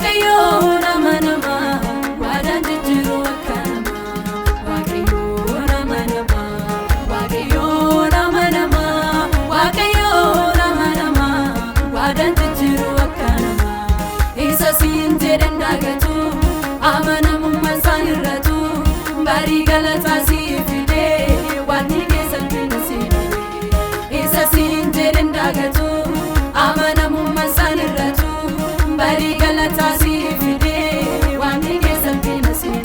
waaqayyo nama nama waadaan jijjiiru akka nama waaqayyo nama nama waaqayyo nama nama waaqayyo nama nama waadaan jijjiiru akka nama isa siin jedhan daagatu amanamummaan isaan irratu barii galataa siif fidee waan ni keessan fiinasee isa siin jedhan daagatu amanamummaan isaan irratu barii galataa siif fidee waan ni keessan fiinasee.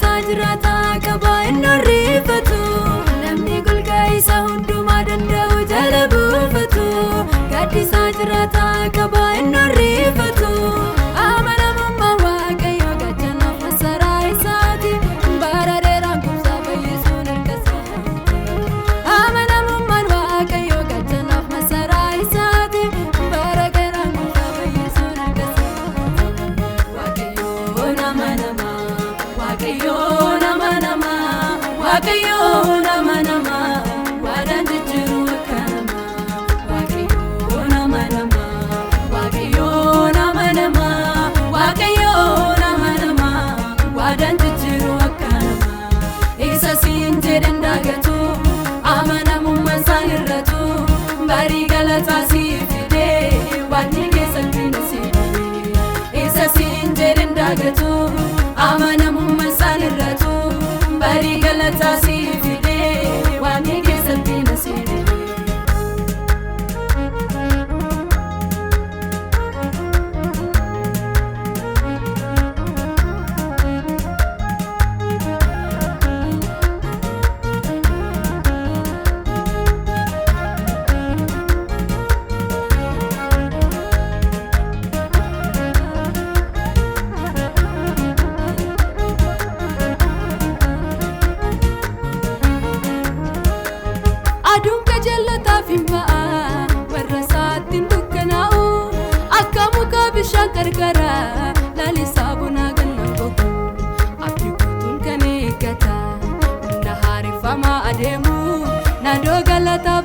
Sajrata kaba inarifatu namni golgaa isa hundumaa danda'u jala buufatu gaddi sajrata kaba inarifatu amanamummaa waaqayyo gachanaaf masaraa isaati bara dheeraan kumsaa fayyisuun harkasaati amanamummaan waaqayyo gachanaaf masaraa isaati bara dheeraan kumsaa fayyisuun harkasaati waaqayyo nama nama waaqayyo nama nama waaqayyo nama nama waadaan jijjiiru akka nama waaqayyo nama nama waaqayyo nama nama waaqayyo nama nama waadaan jijjiiru akka nama isa siin jedhan daagatu amanamummaan isaan irratu barii galataa siif fidee waan ni keessan fiinasee isa siin jedhan daagatu amanamummaan isaan irratu barii galataa siif fidee waan ni keessan fiinasee. Aduun kajallataa fi ba'a warra sa'aatiin dukkanaa'u akka muka bishaan qarqara lalisaa bunaa ganna boqu abdii guutuun kan eeggata humna haarifamaa adeemu naannoo galataa